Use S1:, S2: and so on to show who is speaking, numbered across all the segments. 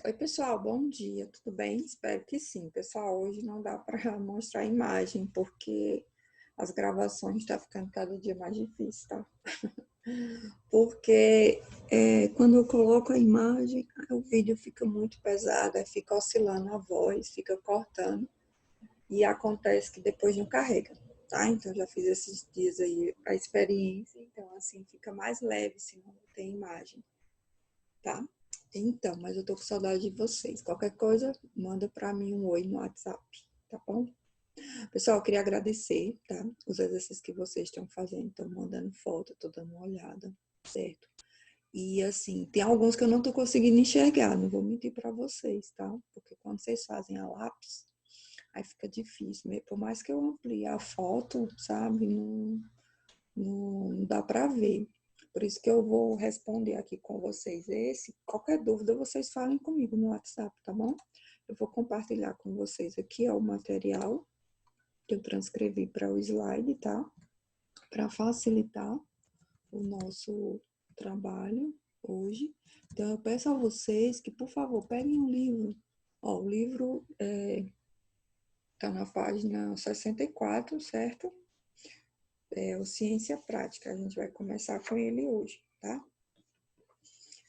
S1: Oi, pessoal, bom dia, tudo bem? Espero que sim. Pessoal, hoje não dá para mostrar a imagem, porque as gravações estão ficando cada dia mais difíceis, tá? Porque quando eu coloco a imagem, o vídeo fica muito pesado, aí fica oscilando a voz, fica cortando, e acontece que depois não carrega, tá? Então, já fiz esses dias aí a experiência, então assim fica mais leve se não tem imagem, tá? Então, mas eu tô com saudade de vocês. Qualquer coisa, manda para mim um oi no WhatsApp, tá bom? Pessoal, eu queria agradecer, tá? Os exercícios que vocês estão fazendo, estão mandando foto, tô dando uma olhada, certo? E assim, tem alguns que eu não tô conseguindo enxergar, não vou mentir para vocês, tá? Porque quando vocês fazem a lápis, aí fica difícil. Por mais que eu amplie a foto, sabe? Não dá para ver. Por isso que eu vou responder aqui com vocês qualquer dúvida, vocês falem comigo no WhatsApp, tá bom? Eu vou compartilhar com vocês aqui o material que eu transcrevi para o slide, tá? Para facilitar o nosso trabalho hoje. Então, eu peço a vocês que, por favor, peguem um livro. Ó, o livro tá na página 64, certo? É o Ciência Prática. A gente vai começar com ele hoje, tá?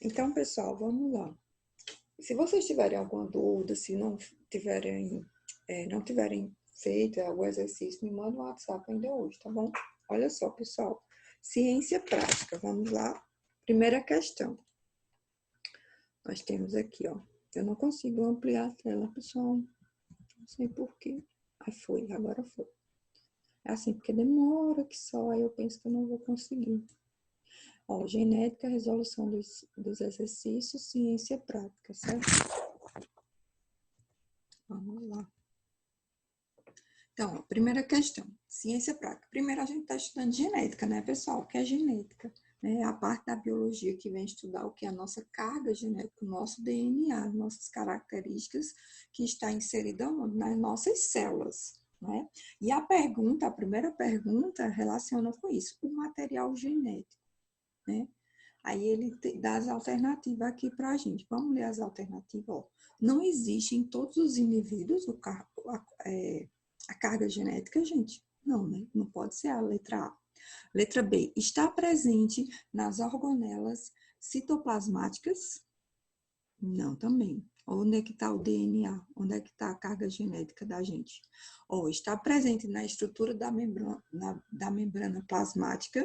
S1: Então, pessoal, vamos lá. Se vocês tiverem alguma dúvida, se não tiverem feito algum exercício, me manda um WhatsApp ainda hoje, tá bom? Olha só, pessoal. Ciência prática, vamos lá. Primeira questão. Nós temos aqui, ó. Eu não consigo ampliar a tela, pessoal. Não sei por quê. Aí foi, agora foi. É assim, porque demora que só, aí eu penso que eu não vou conseguir. Ó, genética, resolução dos exercícios, ciência prática, certo? Vamos lá. Então, primeira questão, ciência prática. Primeiro a gente está estudando genética, né, pessoal? O que é genética? É a parte da biologia que vem estudar o que é a nossa carga genética, o nosso DNA, nossas características que está inserida nas nossas células, né? E a primeira pergunta relaciona com isso, o material genético, né? Aí ele dá as alternativas aqui para a gente. Vamos ler as alternativas, ó. Não existe em todos os indivíduos a carga genética, gente? Não, né? Não pode ser a letra A. Letra B, está presente nas organelas citoplasmáticas? Não, também. Onde é que está o DNA? Onde é que está a carga genética da gente? Ó, está presente na estrutura da membrana plasmática?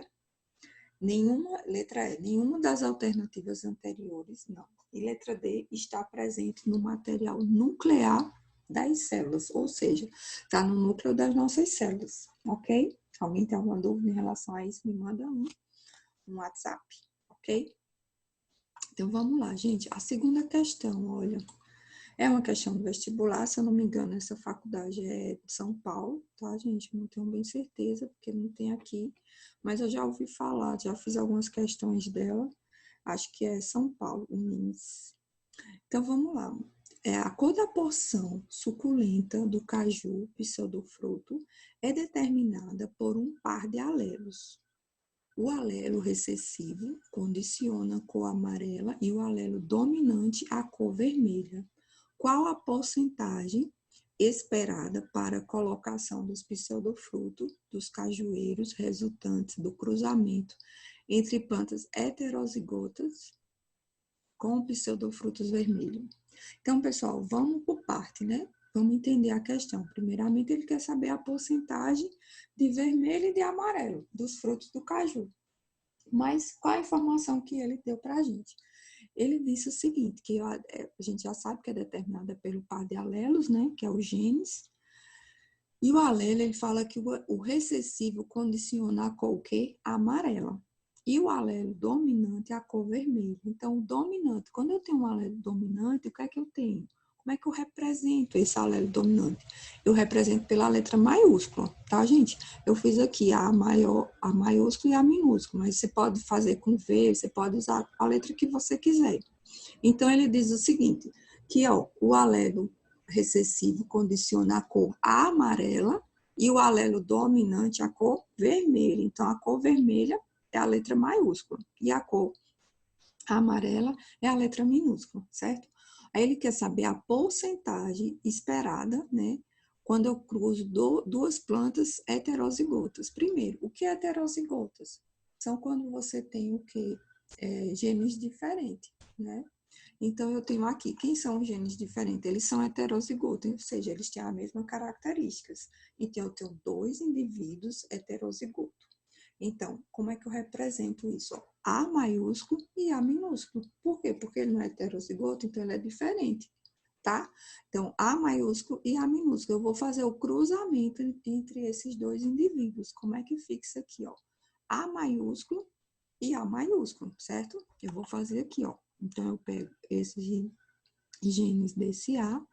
S1: Letra E, nenhuma das alternativas anteriores, não. E letra D, está presente no material nuclear das células, ou seja, está no núcleo das nossas células, ok? Alguém tem alguma dúvida em relação a isso? Me manda um WhatsApp, ok? Então, vamos lá, gente. A segunda questão, olha, é uma questão do vestibular, se eu não me engano, essa faculdade é de São Paulo, tá, gente? Não tenho bem certeza, porque não tem aqui, mas eu já ouvi falar, já fiz algumas questões dela, acho que é São Paulo, Unis. Então, vamos lá. A cor da porção suculenta do caju, pseudofruto, é determinada por um par de alelos. O alelo recessivo condiciona a cor amarela e o alelo dominante a cor vermelha. Qual a porcentagem esperada para a colocação dos pseudofrutos dos cajueiros resultantes do cruzamento entre plantas heterozigotas com pseudofrutos vermelhos? Então, pessoal, vamos por parte, né? Vamos entender a questão. Primeiramente, ele quer saber a porcentagem de vermelho e de amarelo dos frutos do caju. Mas qual a informação que ele deu para a gente? Ele disse o seguinte, que a gente já sabe que é determinada pelo par de alelos, né, que é o genes, e o alelo, ele fala que o recessivo condiciona a cor o quê? A amarela. E o alelo dominante, a cor vermelha. Então, o dominante, quando eu tenho um alelo dominante, o que é que eu tenho? Como é que eu represento esse alelo dominante? Eu represento pela letra maiúscula, tá, gente? Eu fiz aqui a maiúscula e a minúscula, mas você pode fazer com V, você pode usar a letra que você quiser. Então, ele diz o seguinte, que ó, o alelo recessivo condiciona a cor amarela e o alelo dominante a cor vermelha. Então, a cor vermelha é a letra maiúscula e a cor amarela é a letra minúscula, certo? Aí ele quer saber a porcentagem esperada, né? Quando eu cruzo duas plantas heterozigotas. Primeiro, o que é heterozigotas? São quando você tem o quê? Genes diferentes, né? Então, eu tenho aqui, quem são os genes diferentes? Eles são heterozigotos, ou seja, eles têm as mesmas características. Então, eu tenho 2 indivíduos heterozigotos. Então, como é que eu represento isso? Ó, A maiúsculo e A minúsculo. Por quê? Porque ele não é heterozigoto, então ele é diferente, tá? Então, A maiúsculo e A minúsculo. Eu vou fazer o cruzamento entre esses 2 indivíduos. Como é que fica isso aqui, ó? A maiúsculo e A maiúsculo, certo? Eu vou fazer aqui, ó. Então, eu pego esses genes desse A,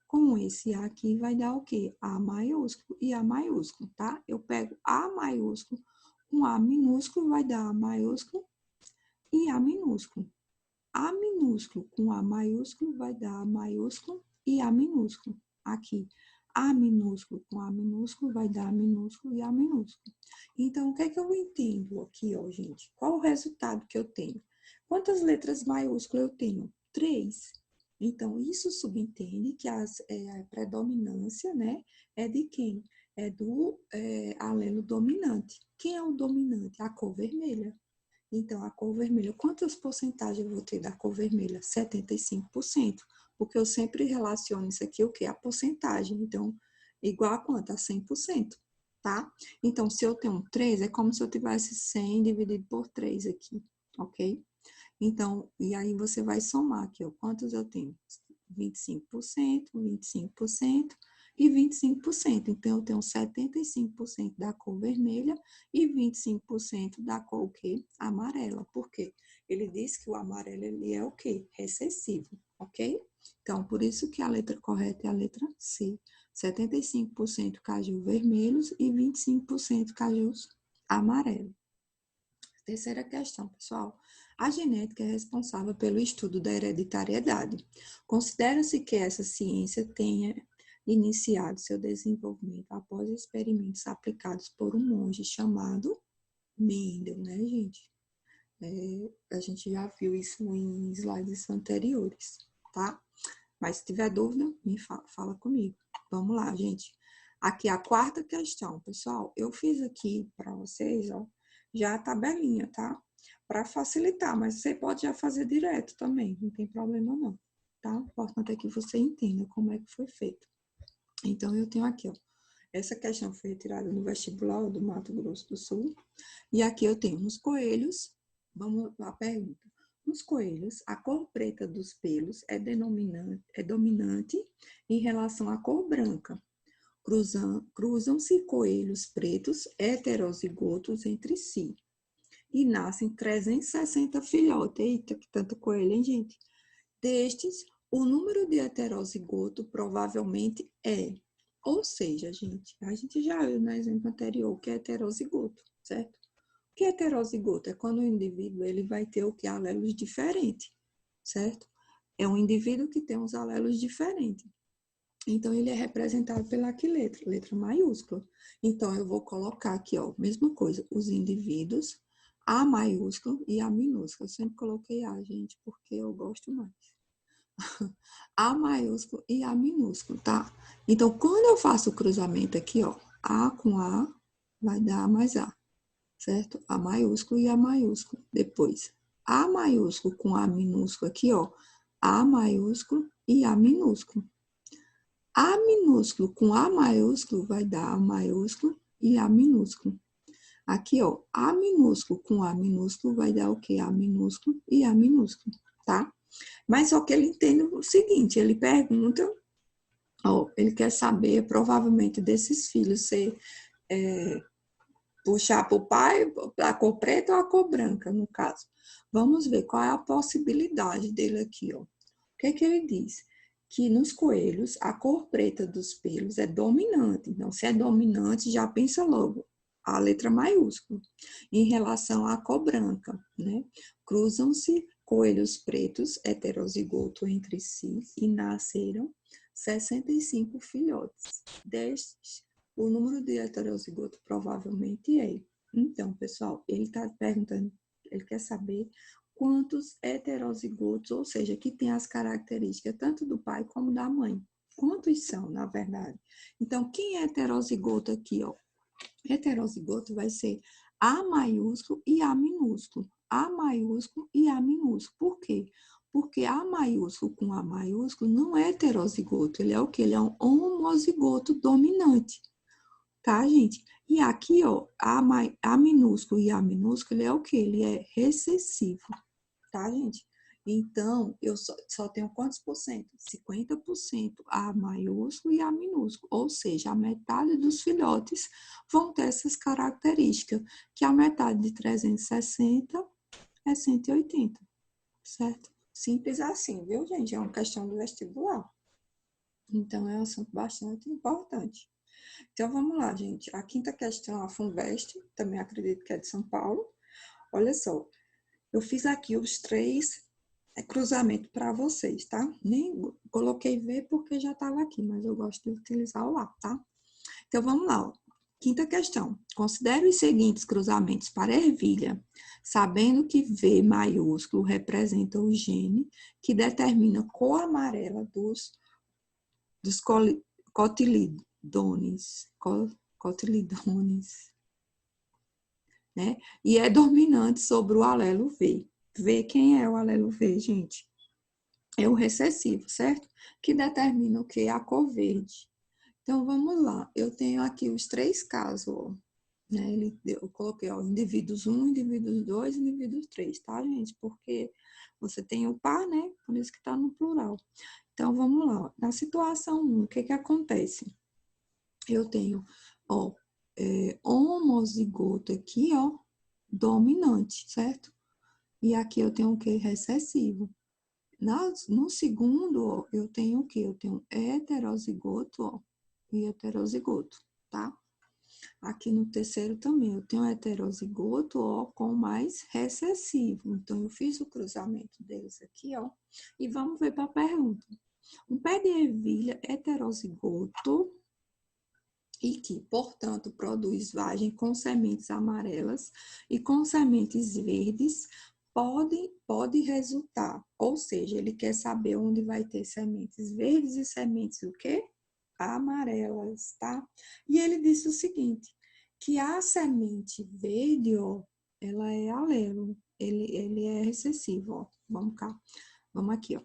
S1: com esse A aqui vai dar o quê? A maiúsculo e A maiúsculo, tá? Eu pego A maiúsculo com A minúsculo, vai dar A maiúsculo e A minúsculo. A minúsculo com A maiúsculo vai dar A maiúsculo e A minúsculo. Aqui, A minúsculo com A minúsculo vai dar A minúsculo e A minúsculo. Então, o que é que eu entendo aqui, ó, gente? Qual o resultado que eu tenho? Quantas letras maiúsculas eu tenho? 3. Então, isso subentende que a predominância, né, é de quem? É do alelo dominante. Quem é o dominante? A cor vermelha. Então, a cor vermelha, quantas porcentagens eu vou ter da cor vermelha? 75%, porque eu sempre relaciono isso aqui, o quê? A porcentagem. Então, igual a quanto? A 100%, tá? Então, se eu tenho 3, é como se eu tivesse 100 dividido por 3 aqui, ok? Então, e aí você vai somar aqui, ó, quantos eu tenho? 25%, 25% e 25%. Então, eu tenho 75% da cor vermelha e 25% da cor o quê? Amarela. Por quê? Ele diz que o amarelo ele é o quê? Recessivo, ok? Então, por isso que a letra correta é a letra C. 75% cajus vermelhos e 25% cajus amarelos. Terceira questão, pessoal. A genética é responsável pelo estudo da hereditariedade. Considera-se que essa ciência tenha iniciado seu desenvolvimento após experimentos aplicados por um monge chamado Mendel, né, gente? A gente já viu isso em slides anteriores, tá? Mas se tiver dúvida, me fala comigo. Vamos lá, gente. Aqui a quarta questão, pessoal. Eu fiz aqui para vocês, ó, já a tabelinha, tá? Para facilitar, mas você pode já fazer direto também, não tem problema não, tá? O importante é que você entenda como é que foi feito. Então, eu tenho aqui, ó, essa questão foi retirada no vestibular do Mato Grosso do Sul, e aqui eu tenho uns coelhos, vamos à pergunta. Nos coelhos, a cor preta dos pelos é dominante em relação à cor branca. Cruzam-se coelhos pretos heterozigotos entre si e nascem 360 filhotes. Eita, que tanto coelho, hein, gente? Destes, o número de heterozigoto provavelmente é. Ou seja, gente, a gente já viu no exemplo anterior que é heterozigoto, certo? O que é heterozigoto? É quando o indivíduo ele vai ter o que? Alelos diferentes, certo? É um indivíduo que tem uns alelos diferentes. Então, ele é representado pela que letra? Letra maiúscula. Então, eu vou colocar aqui, ó, mesma coisa, os indivíduos, A maiúsculo e A minúscula. Eu sempre coloquei A, gente, porque eu gosto mais. A maiúsculo e A minúsculo, tá? Então, quando eu faço o cruzamento aqui, ó, A com A vai dar A mais A, certo? A maiúsculo e A maiúsculo. Depois, A maiúsculo com A minúsculo aqui, ó, A maiúsculo e A minúsculo. A minúsculo com A maiúsculo vai dar A maiúsculo e A minúsculo. Aqui, ó, A minúsculo com A minúsculo vai dar o quê? A minúsculo e A minúsculo, tá? Mas só que ele entende o seguinte, ele pergunta, ó, ele quer saber, provavelmente, desses filhos, se puxar para o pai, a cor preta ou a cor branca, no caso. Vamos ver qual é a possibilidade dele aqui, ó. O que é que ele diz? Que nos coelhos, a cor preta dos pelos é dominante. Então, se é dominante, já pensa logo a letra maiúscula. Em relação à cor branca, né? Cruzam-se coelhos pretos heterozigoto entre si e nasceram 65 filhotes. Destes, o número de heterozigoto provavelmente é. Então, pessoal, ele está perguntando, ele quer saber quantos heterozigotos, ou seja, que tem as características tanto do pai como da mãe. Quantos são, na verdade? Então, quem é heterozigoto aqui, ó? Heterozigoto vai ser A maiúsculo e A minúsculo. A maiúsculo e A minúsculo. Por quê? Porque A maiúsculo com A maiúsculo não é heterozigoto. Ele é o quê? Ele é um homozigoto dominante. Tá, gente? E aqui, ó, A minúsculo e A minúsculo, ele é o quê? Ele é recessivo. Tá, gente? Então, eu só tenho quantos por cento? 50% A maiúsculo e A minúsculo. Ou seja, a metade dos filhotes vão ter essas características, que a metade de 360 é 180, certo? Simples assim, viu, gente? É uma questão do vestibular. Então, é um assunto bastante importante. Então, vamos lá, gente. A quinta questão, a FUNVEST, também acredito que é de São Paulo. Olha só, eu fiz aqui os 3 cruzamentos para vocês, tá? Nem coloquei V porque já estava aqui, mas eu gosto de utilizar o A, tá? Então, vamos lá, ó. Quinta questão. Considere os seguintes cruzamentos para ervilha, sabendo que V maiúsculo representa o gene que determina a cor amarela dos cotilidones, né? E é dominante sobre o alelo V. V, quem é o alelo V, gente? É o recessivo, certo? Que determina o que? A cor verde. Então, vamos lá. Eu tenho aqui os 3 casos, ó, né? Eu coloquei, ó, indivíduos 1, indivíduos 2, indivíduos 3, tá, gente? Porque você tem o par, né? Por isso que tá no plural. Então, vamos lá. Ó. Na situação 1, o que que acontece? Eu tenho, ó, homozigoto aqui, ó, dominante, certo? E aqui eu tenho o que? Recessivo. No segundo, ó, eu tenho o quê? Eu tenho heterozigoto, ó, e heterozigoto, tá? Aqui no terceiro também, eu tenho heterozigoto, ó, com mais recessivo. Então, eu fiz o cruzamento deles aqui, ó, e vamos ver para a pergunta. Um pé de ervilha heterozigoto e que, portanto, produz vagem com sementes amarelas e com sementes verdes, pode resultar, ou seja, ele quer saber onde vai ter sementes verdes e sementes o quê? Amarelas, tá? E ele disse o seguinte, que a semente verde, ó, ela é alelo, ele é recessivo, ó. Vamos cá, vamos aqui, ó.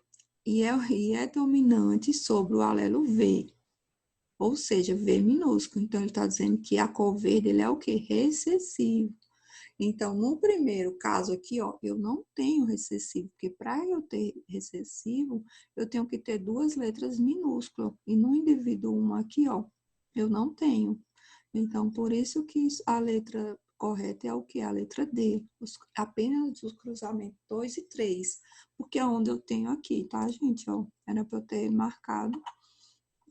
S1: E é dominante sobre o alelo V, ou seja, V minúsculo. Então, ele está dizendo que a cor verde, ele é o quê? Recessivo. Então, no primeiro caso aqui, ó, eu não tenho recessivo, porque para eu ter recessivo, eu tenho que ter 2 letras minúsculas. E no indivíduo 1 aqui, ó, eu não tenho. Então, por isso que a letra correta é o que? A letra D. Apenas os cruzamentos 2 e 3. Porque é onde eu tenho aqui, tá, gente? Ó, era para eu ter marcado,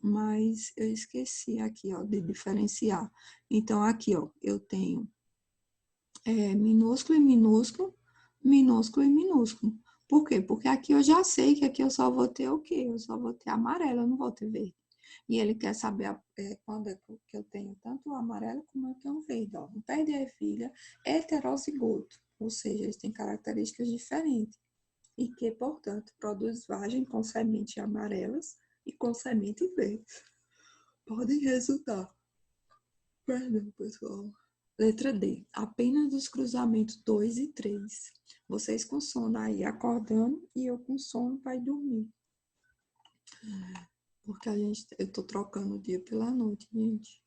S1: mas eu esqueci aqui, ó, de diferenciar. Então, aqui, ó, eu tenho minúsculo e minúsculo, minúsculo e minúsculo. Por quê? Porque aqui eu já sei que aqui eu só vou ter o quê? Eu só vou ter amarelo, eu não vou ter verde. E ele quer saber quando é que eu tenho tanto o amarelo como eu tenho o verde. Ó. Um pé de ervilha heterozigoto, ou seja, eles têm características diferentes. E que, portanto, produz vagem com sementes amarelas e com semente verde. Podem resultar. Perdão, pessoal. Letra D. Apenas os cruzamentos 2 e 3. Vocês com sono aí acordando e eu com sono para ir dormir. Porque eu tô trocando o dia pela noite, gente.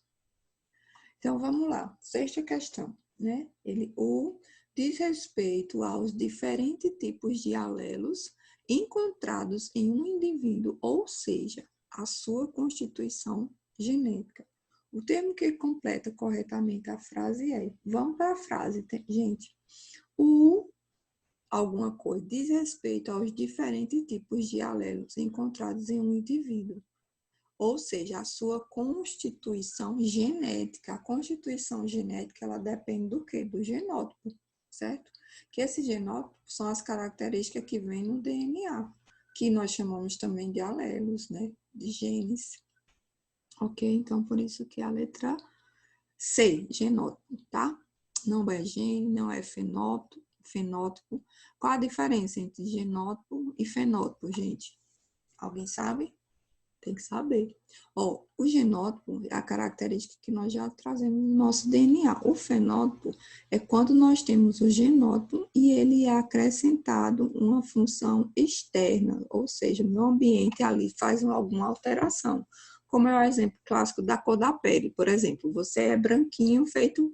S1: Então, vamos lá. Sexta questão, né? O diz respeito aos diferentes tipos de alelos encontrados em um indivíduo, ou seja, a sua constituição genética. O termo que completa corretamente a frase é, vamos para a frase, gente. Alguma coisa diz respeito aos diferentes tipos de alelos encontrados em um indivíduo, ou seja, a sua constituição genética. A constituição genética, ela depende do quê? Do genótipo, certo? Que esse genótipo são as características que vêm no DNA, que nós chamamos também de alelos, né? De genes. Ok? Então, por isso que a letra C, genótipo, tá? Não é gene, não é fenótipo, fenótipo. Qual a diferença entre genótipo e fenótipo, gente? Alguém sabe? Tem que saber. Ó, o genótipo é a característica que nós já trazemos no nosso DNA. O fenótipo é quando nós temos o genótipo e ele é acrescentado uma função externa, ou seja, o meio ambiente ali faz alguma alteração. Como é o exemplo clássico da cor da pele, por exemplo, você é branquinho feito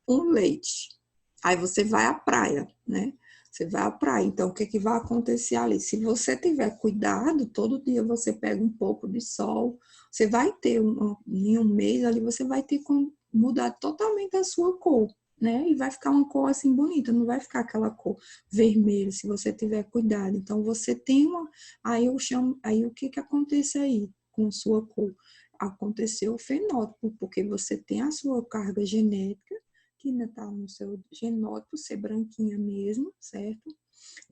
S1: um leite. Aí você vai à praia, né? Você vai à praia. Então, o que que vai acontecer ali? Se você tiver cuidado, todo dia você pega um pouco de sol, você vai ter em um mês ali, você vai ter que mudar totalmente a sua cor, né? E vai ficar uma cor assim bonita, não vai ficar aquela cor vermelha, se você tiver cuidado. Então, você tem uma. Aí eu chamo. Aí o que que acontece aí com sua cor? Aconteceu o fenótipo, porque você tem a sua carga genética que ainda está no seu genótipo, ser branquinha mesmo, certo?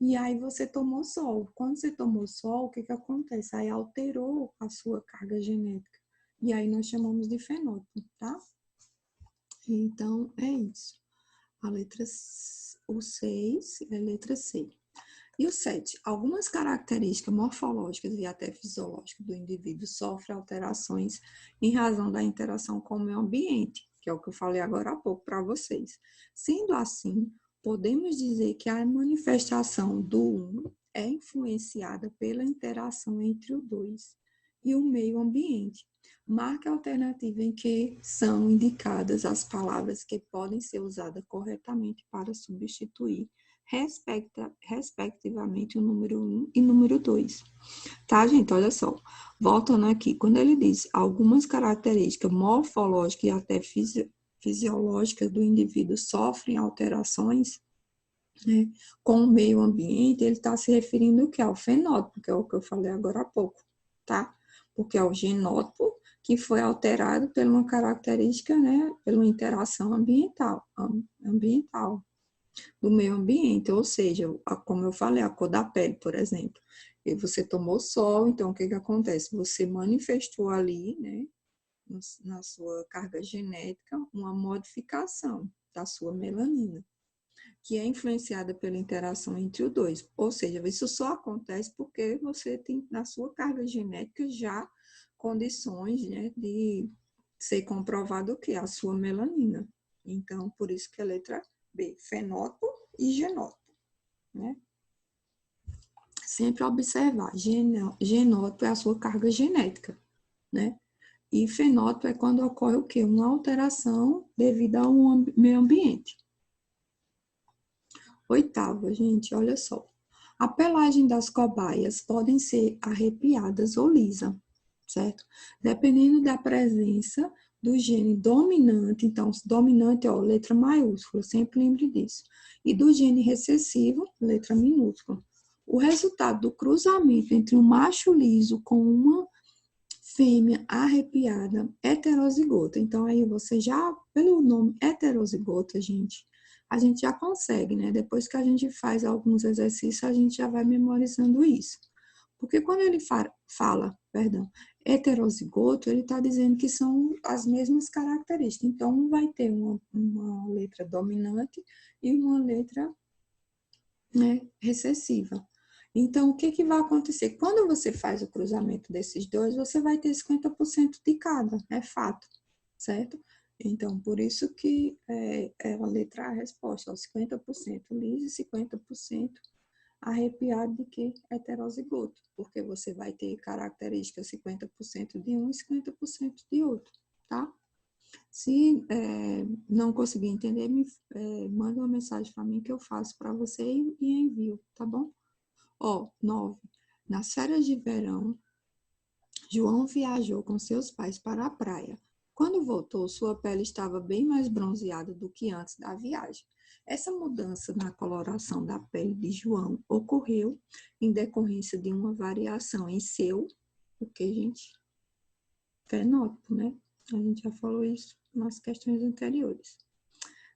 S1: E aí você tomou sol. Quando você tomou sol, o que que acontece? Aí alterou a sua carga genética. E aí nós chamamos de fenótipo, tá? Então, é isso. A letra, o 6 é a letra C. E o 7. Algumas características morfológicas e até fisiológicas do indivíduo sofrem alterações em razão da interação com o meio ambiente, que é o que eu falei agora há pouco para vocês. Sendo assim, podemos dizer que a manifestação do 1 é influenciada pela interação entre o 2 e o meio ambiente. Marque a alternativa em que são indicadas as palavras que podem ser usadas corretamente para substituir respectivamente o número 1 e número 2. Tá, gente? Olha só. Voltando aqui, quando ele diz algumas características morfológicas e até fisiológicas do indivíduo sofrem alterações, né, com o meio ambiente, ele está se referindo ao que? Ao fenótipo, que é o que eu falei agora há pouco, tá? Porque é o genótipo que foi alterado por uma característica, né, pela interação ambiental do meio ambiente, ou seja, como eu falei, a cor da pele, por exemplo. E você tomou sol, então o que que acontece? Você manifestou ali, né, na sua carga genética, uma modificação da sua melanina, que é influenciada pela interação entre os dois. Ou seja, isso só acontece porque você tem na sua carga genética já condições, né, de ser comprovado o que? A sua melanina. Então, por isso que a letra B, fenótipo e genótipo, né? Sempre observar, genótipo é a sua carga genética, né? E fenótipo é quando ocorre o quê? Uma alteração devido ao meio ambiente. Oitava, gente, olha só. A pelagem das cobaias podem ser arrepiadas ou lisa, certo? Dependendo da presença do gene dominante, então, dominante, ó, letra maiúscula, sempre lembre disso, e do gene recessivo, letra minúscula. O resultado do cruzamento entre um macho liso com uma fêmea arrepiada, heterozigota. Então, aí você já, pelo nome heterozigota, a gente já consegue, né? Depois que a gente faz alguns exercícios, a gente já vai memorizando isso. Porque quando ele fala, heterozigoto, ele está dizendo que são as mesmas características. Então, um vai ter uma letra dominante e uma letra, né, recessiva. Então, o que que vai acontecer? Quando você faz o cruzamento desses dois, você vai ter 50% de cada, é fato, certo? Então, por isso que é a letra A a resposta, ó, 50% liso e 50% arrepiado de que heterozigoto, porque você vai ter características 50% de um e 50% de outro, tá? Se não conseguir entender, manda uma mensagem para mim que eu faço para você e envio, tá bom? Ó, 9. Nas férias de verão, João viajou com seus pais para a praia. Quando voltou, sua pele estava bem mais bronzeada do que antes da viagem. Essa mudança na coloração da pele de João ocorreu em decorrência de uma variação em seu, o que, gente? Fenótipo, né? A gente já falou isso nas questões anteriores.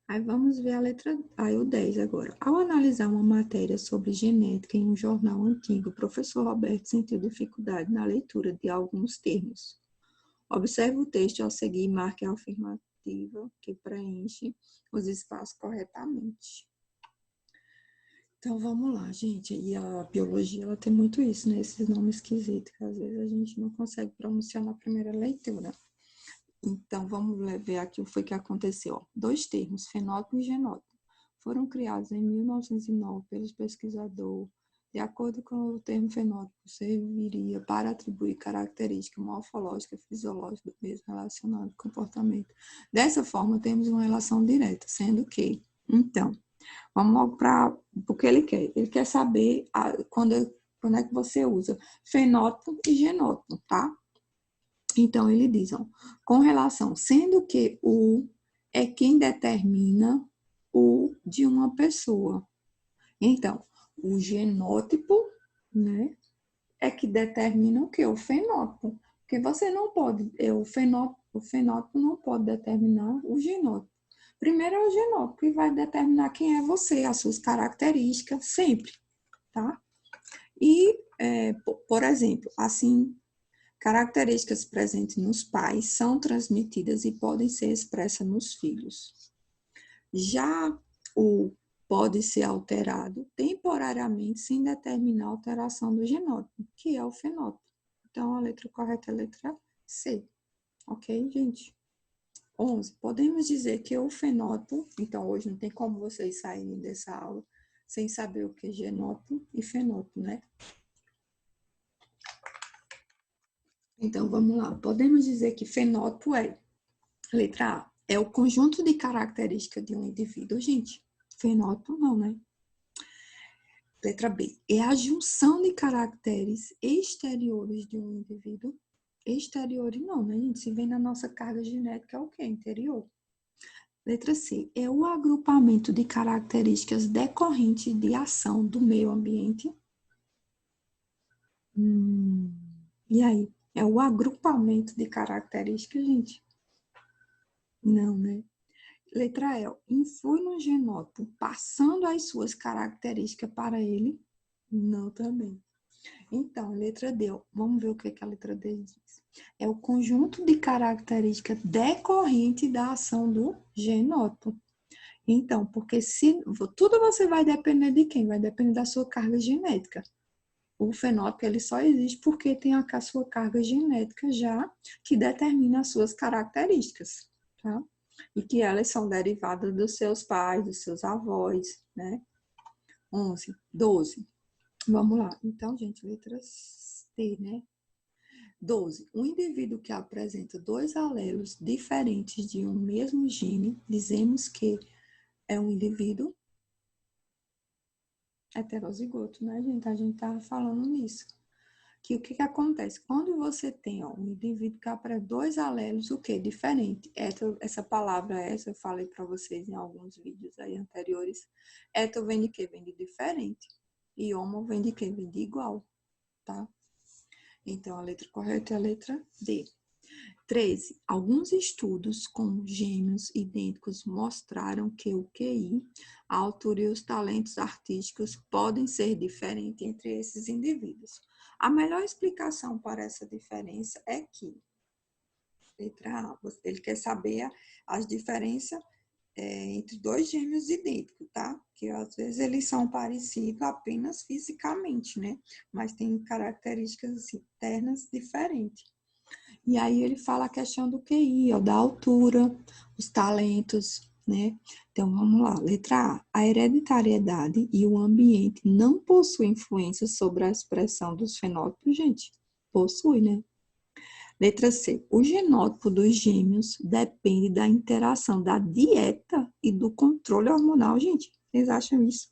S1: Aí vamos ver a letra, aí o 10 agora. Ao analisar uma matéria sobre genética em um jornal antigo, o professor Roberto sentiu dificuldade na leitura de alguns termos. Observe o texto a seguir e marque a afirmativa que preenche os espaços corretamente. Então, vamos lá, gente. E a biologia, ela tem muito isso, né? Esses nomes esquisitos, que às vezes a gente não consegue pronunciar na primeira leitura. Então, vamos ver aqui o que foi que aconteceu. Ó. Dois termos, fenótipo e genótipo, foram criados em 1909 pelos pesquisadores. De acordo com o termo fenótipo, serviria para atribuir característica morfológica e fisiológica do mesmo relacionado ao comportamento. Dessa forma, temos uma relação direta, sendo que, então, vamos logo para o que ele quer. Ele quer saber quando é que você usa fenótipo e genótipo, tá? Então, ele diz, ó, com relação, sendo que o é quem determina o de uma pessoa. Então, o genótipo, né, é que determina o que? O fenótipo. Porque você não pode, o fenótipo não pode determinar o genótipo. Primeiro é o genótipo, que vai determinar quem é você, as suas características, sempre, tá? E, por exemplo, assim, características presentes nos pais são transmitidas e podem ser expressas nos filhos. Já o pode ser alterado temporariamente sem determinar a alteração do genótipo, que é o fenótipo. Então, a letra correta é a letra C. Ok, gente? 11. Podemos dizer que o fenótipo, então hoje não tem como vocês saírem dessa aula sem saber o que é genótipo e fenótipo, né? Então, vamos lá. Podemos dizer que fenótipo é, letra A, é o conjunto de características de um indivíduo, gente. Fenótipo não, né? Letra B, é a junção de caracteres exteriores de um indivíduo. Exteriores não, né, gente? Se vem na nossa carga genética, é o quê? Interior. Letra C, é o agrupamento de características decorrentes de ação do meio ambiente. E aí? É o agrupamento de características, gente? Não, né? Letra E, influi no genótipo, passando as suas características para ele? Não, também. Então, letra D, vamos ver o que a letra D diz. É o conjunto de características decorrente da ação do genótipo. Então, porque se tudo você vai depender de quem? Vai depender da sua carga genética. O fenótipo ele só existe porque tem a sua carga genética já que determina as suas características, tá? E que elas são derivadas dos seus pais, dos seus avós, né? 11, 12. Vamos lá. Então, gente, letras T, né? 12. Um indivíduo que apresenta dois alelos diferentes de um mesmo gene, dizemos que é um indivíduo heterozigoto, né, gente? A gente estava falando nisso. Que o que acontece? Quando você tem um indivíduo que apresenta dois alelos, o que? Diferente. Essa palavra, eu falei para vocês em alguns vídeos aí anteriores. Hétero vem de quê? Vem de diferente. E homo vem de quê? Vem de igual, tá? Então, a letra correta é a letra D. 13. Alguns estudos com gêmeos idênticos mostraram que o QI, a altura e os talentos artísticos podem ser diferentes entre esses indivíduos. A melhor explicação para essa diferença é que, letra A, ele quer saber as diferenças entre dois gêmeos idênticos, tá? Que às vezes eles são parecidos apenas fisicamente, né? Mas tem características internas diferentes. E aí ele fala a questão do QI, ó, da altura, os talentos, né? Então vamos lá, letra A. A hereditariedade e o ambiente não possuem influência sobre a expressão dos fenótipos, gente? Possui, né? Letra C. O genótipo dos gêmeos depende da interação da dieta e do controle hormonal, gente. Vocês acham isso?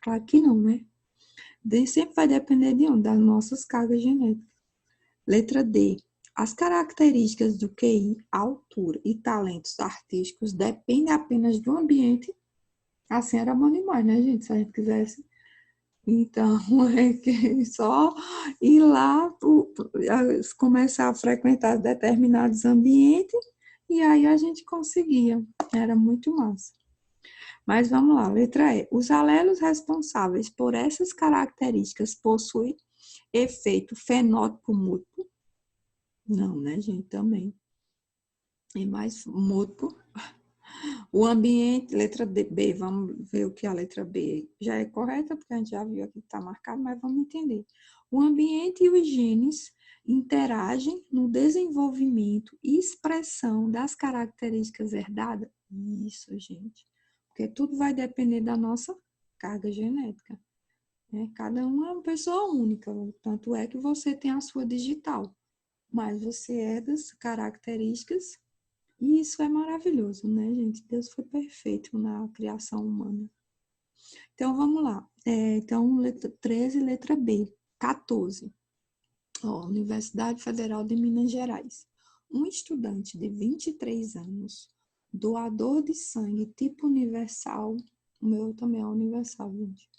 S1: Claro que não, né? Sempre vai depender de onde? Das nossas cargas genéticas. Letra D. As características do QI, altura e talentos artísticos dependem apenas do ambiente. Assim era bom demais, né, gente? Se a gente quisesse. Então, é que só ir lá, começar a frequentar determinados ambientes e aí a gente conseguia. Era muito massa. Mas vamos lá, letra E. Os alelos responsáveis por essas características possuem efeito fenótipo mútuo? Não, né, gente? Também. É mais mútuo. O ambiente, letra B, vamos ver o que a letra B já é correta, porque a gente já viu aqui que está marcado, mas vamos entender. O ambiente e os genes interagem no desenvolvimento e expressão das características herdadas? Isso, gente. Porque tudo vai depender da nossa carga genética, né? Cada um é uma pessoa única, tanto é que você tem a sua digital, mas você herda as características e isso é maravilhoso, né, gente? Deus foi perfeito na criação humana. Então, vamos lá. Então, letra 13, letra B. 14. Ó, Universidade Federal de Minas Gerais. Um estudante de 23 anos, doador de sangue tipo universal, o meu também é universal, gente,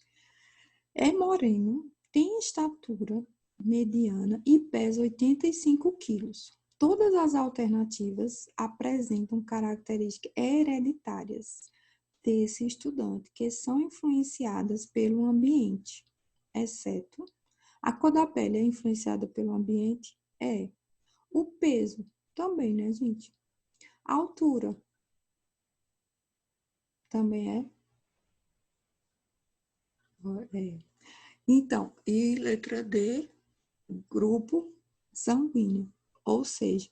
S1: é moreno, tem estatura mediana e pesa 85 quilos. Todas as alternativas apresentam características hereditárias desse estudante que são influenciadas pelo ambiente, exceto a cor da pele é influenciada pelo ambiente? É. O peso também, né, gente? A altura também é? É. Então, e letra D, grupo sanguíneo. Ou seja,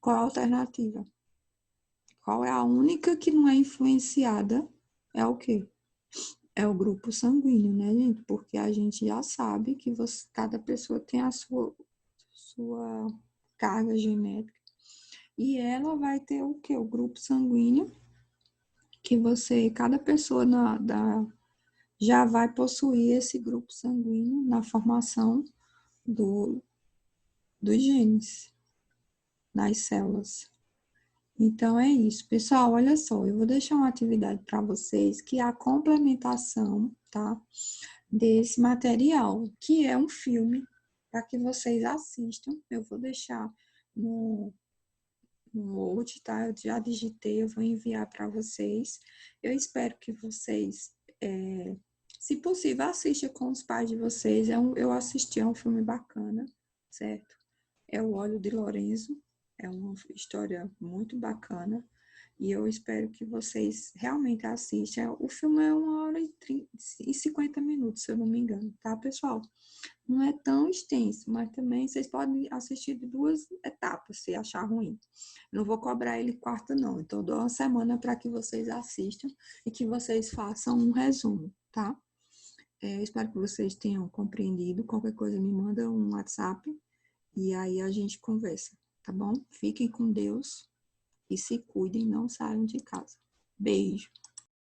S1: qual é a alternativa? Qual é a única que não é influenciada? É o quê? É o grupo sanguíneo, né, gente? Porque a gente já sabe que cada pessoa tem a sua carga genética. E ela vai ter o quê? O grupo sanguíneo, que cada pessoa já vai possuir esse grupo sanguíneo na formação do, dos genes, nas células. Então é isso, pessoal. Olha só, eu vou deixar uma atividade para vocês que é a complementação, tá? Desse material, que é um filme, para que vocês assistam. Eu vou deixar no Word, tá? Eu já digitei, eu vou enviar para vocês. Eu espero que vocês, se possível, assistam com os pais de vocês. Eu assisti, é um filme bacana, certo? É o Óleo de Lorenzo, é uma história muito bacana. E eu espero que vocês realmente assistam. O filme é 1 hora e 50 minutos, se eu não me engano, tá, pessoal? Não é tão extenso, mas também vocês podem assistir de 2 etapas, se achar ruim. Não vou cobrar ele quarta, não. Então, eu dou uma semana para que vocês assistam e que vocês façam um resumo, tá? Espero que vocês tenham compreendido. Qualquer coisa, me manda um WhatsApp e aí a gente conversa, tá bom? Fiquem com Deus e se cuidem, não saiam de casa. Beijo.